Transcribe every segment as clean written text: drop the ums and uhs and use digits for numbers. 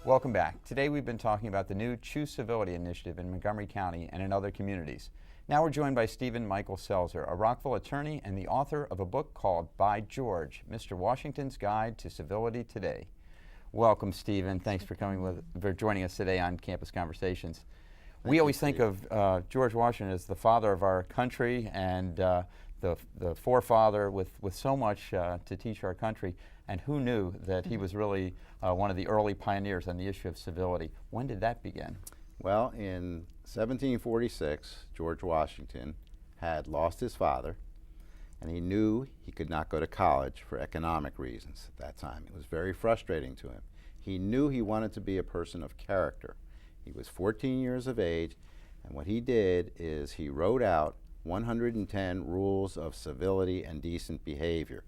Welcome back. Today we've been talking about the new Choose Civility initiative in Montgomery County and in other communities. Now we're joined by Stephen Michael Selzer, a Rockville attorney and the author of a book called By George, Mr. Washington's Guide to Civility Today. Welcome, Stephen. Thanks for joining us today on Campus Conversations. We always think of George Washington as the father of our country and the forefather with so much to teach our country. And who knew that he was really one of the early pioneers on the issue of civility? When did that begin? Well, in 1746, George Washington had lost his father, and he knew he could not go to college for economic reasons at that time. It was very frustrating to him. He knew he wanted to be a person of character. He was 14 years of age, and what he did is he wrote out 110 rules of civility and decent behavior.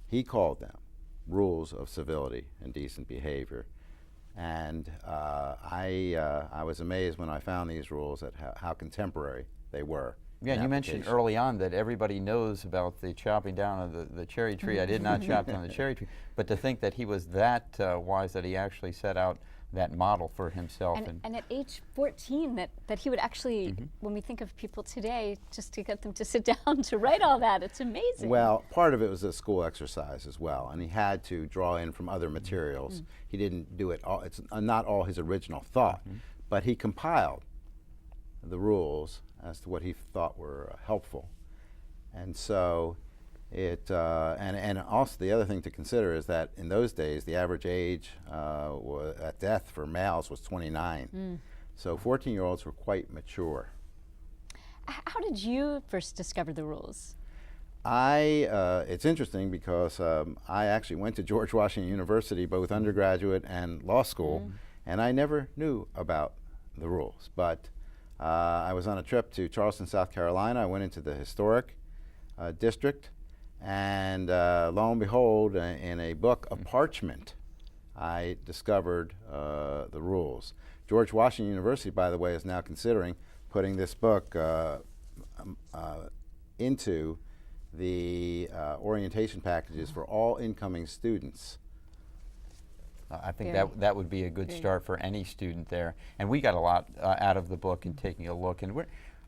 He called them rules of civility and decent behavior. And I was amazed when I found these rules at how contemporary they were. Yeah, and you mentioned early on that everybody knows about the chopping down of the cherry tree. I did not chop down the cherry tree. But to think that he was that wise that he actually set out that model for himself. And at age 14, that he would actually, when we think of people today, just to get them to sit down to write all that, it's amazing. Well, part of it was a school exercise as well, and he had to draw in from other materials. He didn't do it all, it's not all his original thought, but he compiled the rules as to what he thought were helpful. And so it, and also the other thing to consider is that in those days, the average age at death for males was 29. So 14-year-olds were quite mature. How did you first discover the rules? It's interesting because I actually went to George Washington University, both undergraduate and law school, and I never knew about the rules. But I was on a trip to Charleston, South Carolina. I went into the historic district, and lo and behold, in a book of parchment, I discovered the rules. George Washington University, by the way, is now considering putting this book into the orientation packages for all incoming students. I think that would be a good start for any student there. And we got a lot out of the book and taking a look. And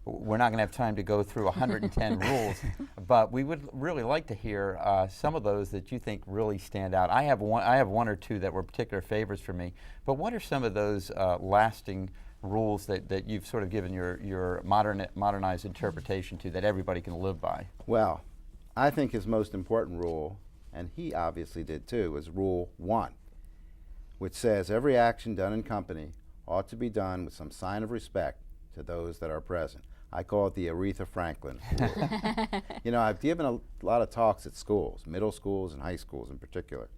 we're not going to have time to go through 110 rules, but we would really like to hear some of those that you think really stand out. I have one or two that were particular favorites for me, but what are some of those lasting rules that you've sort of given your modernized interpretation to that everybody can live by? Well, I think his most important rule, and he obviously did too, is Rule 1, which says every action done in company ought to be done with some sign of respect to those that are present. I call it the Aretha Franklin rule. You know, I've given a lot of talks at schools, middle schools and high schools in particular.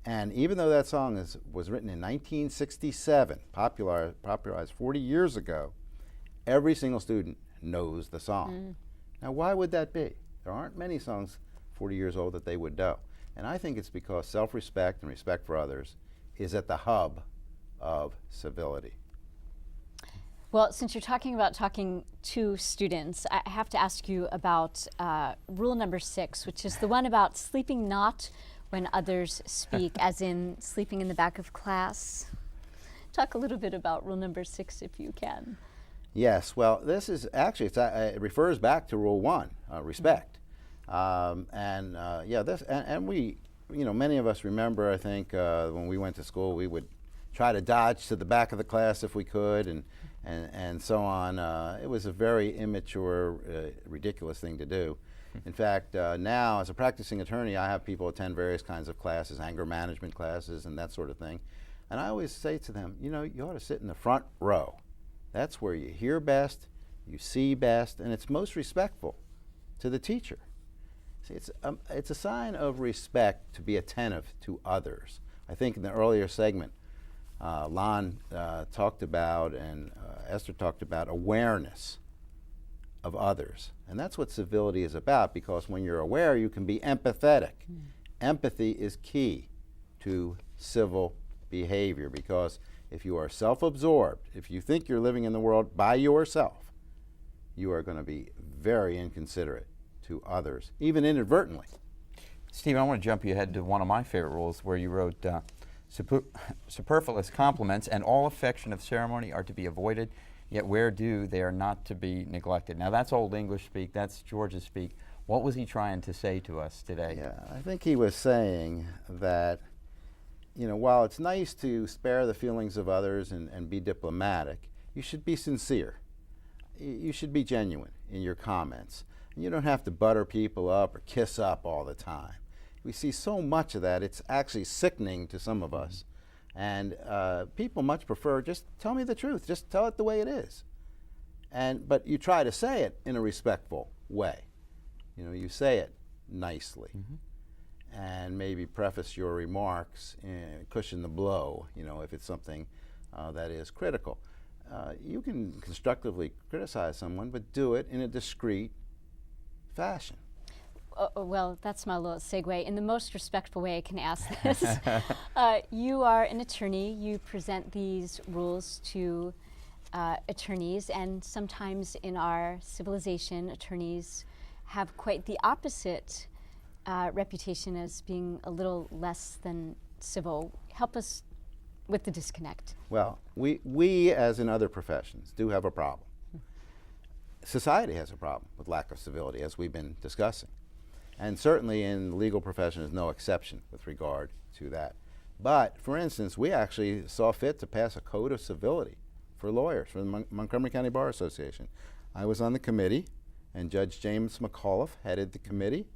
And even though that song was written in 1967, popularized 40 years ago, every single student knows the song. Now, why would that be? There aren't many songs 40 years old that they would know. And I think it's because self-respect and respect for others is at the hub of civility. Well, since you're talking to students, I have to ask you about rule number 6, which is the one about sleeping not when others speak, as in sleeping in the back of class. Talk a little bit about rule number 6, if you can. Yes, well, this is actually, it refers back to Rule 1, respect. And we, many of us remember, I think, when we went to school, we would try to dodge to the back of the class if we could, and so on. It was a very immature, ridiculous thing to do. In fact, now as a practicing attorney, I have people attend various kinds of classes, anger management classes and that sort of thing. And I always say to them, you ought to sit in the front row. That's where you hear best, you see best, and it's most respectful to the teacher. See, it's a sign of respect to be attentive to others. I think in the earlier segment, Lon talked about and Esther talked about awareness of others. And that's what civility is about, because when you're aware, you can be empathetic. Empathy is key to civil behavior, because if you are self-absorbed, if you think you're living in the world by yourself, you are going to be very inconsiderate to others, even inadvertently. Steve, I want to jump you ahead to one of my favorite rules where you wrote, Superfluous compliments and all affection of ceremony are to be avoided, yet where due, they are not to be neglected. Now that's Old English speak, that's George's speak. What was he trying to say to us today? Yeah, I think he was saying that, you know, while it's nice to spare the feelings of others and be diplomatic, you should be sincere. You should be genuine in your comments. And you don't have to butter people up or kiss up all the time. We see so much of that, it's actually sickening to some of us. And people much prefer, just tell me the truth, just tell it the way it is. But you try to say it in a respectful way. You know, you say it nicely. And maybe preface your remarks and cushion the blow, you know, if it's something that is critical. You can constructively criticize someone, but do it in a discreet fashion. Well, that's my little segue. In the most respectful way I can ask this. You are an attorney. You present these rules to attorneys, and sometimes in our civilization, attorneys have quite the opposite reputation as being a little less than civil. Help us with the disconnect. Well, we as in other professions, do have a problem. Society has a problem with lack of civility, as we've been discussing. And certainly in the legal profession is no exception with regard to that. But, for instance, we actually saw fit to pass a code of civility for lawyers, for the Montgomery County Bar Association. I was on the committee, and Judge James McAuliffe headed the committee.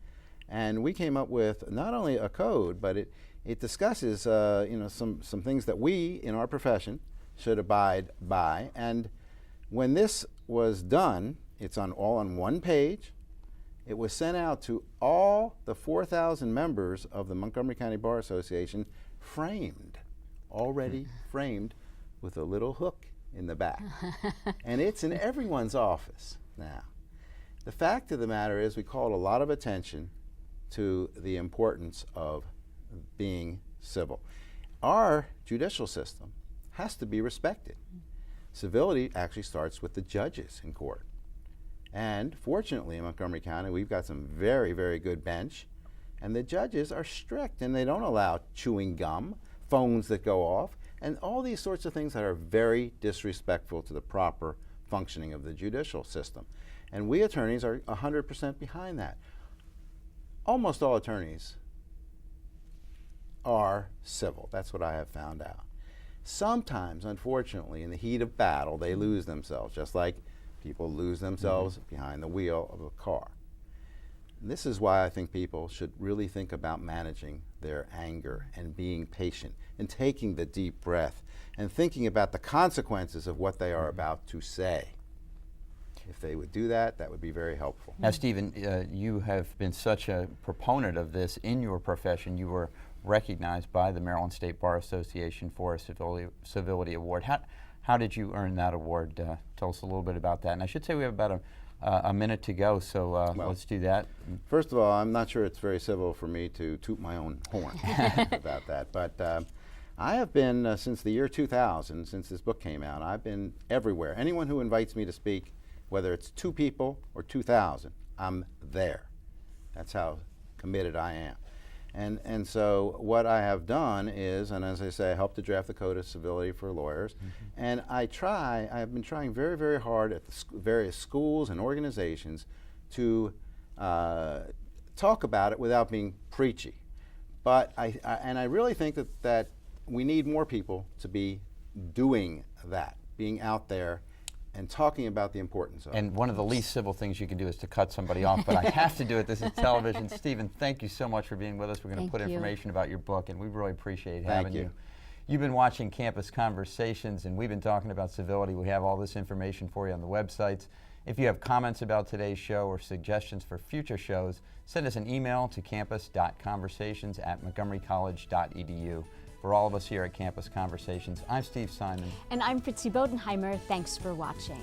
And we came up with not only a code, but it discusses you know, some things that we in our profession should abide by. And when this was done, it's all on one page. It was sent out to all the 4,000 members of the Montgomery County Bar Association, framed, already framed, with a little hook in the back. And it's in everyone's office now. The fact of the matter is we called a lot of attention to the importance of being civil. Our judicial system has to be respected. Civility actually starts with the judges in court. And fortunately in Montgomery County, we've got some very, very good bench, and the judges are strict, and they don't allow chewing gum, phones that go off, and all these sorts of things that are very disrespectful to the proper functioning of the judicial system. And we attorneys are 100% behind that. Almost all attorneys are civil. That's what I have found out. Sometimes, unfortunately, in the heat of battle, they lose themselves, just like people lose themselves behind the wheel of a car. And this is why I think people should really think about managing their anger and being patient and taking the deep breath and thinking about the consequences of what they are about to say. If they would do that, that would be very helpful. Now, Stephen, you have been such a proponent of this in your profession. You were recognized by the Maryland State Bar Association for a Civility Award. How did you earn that award? Tell us a little bit about that. And I should say we have about a minute to go, so well, let's do that. First of all, I'm not sure it's very civil for me to toot my own horn about that. But I have been, since the year 2000, since this book came out, I've been everywhere. Anyone who invites me to speak, whether it's 2 people or 2,000, I'm there. That's how committed I am. And so what I have done is, and as I say, I helped to draft the Code of Civility for lawyers, and I have been trying very, very hard at the various schools and organizations to talk about it without being preachy. But I really think that we need more people to be doing that, being out there and talking about the importance of it. And one of the least civil things you can do is to cut somebody off, but I have to do it. This is television. Stephen, thank you so much for being with us. We're going to put information about your book, and we really appreciate having you. You've been watching Campus Conversations, and we've been talking about civility. We have all this information for you on the websites. If you have comments about today's show or suggestions for future shows, send us an email to campus.conversations@montgomerycollege.edu. For all of us here at Campus Conversations, I'm Steve Simon. And I'm Fritzi Bodenheimer. Thanks for watching.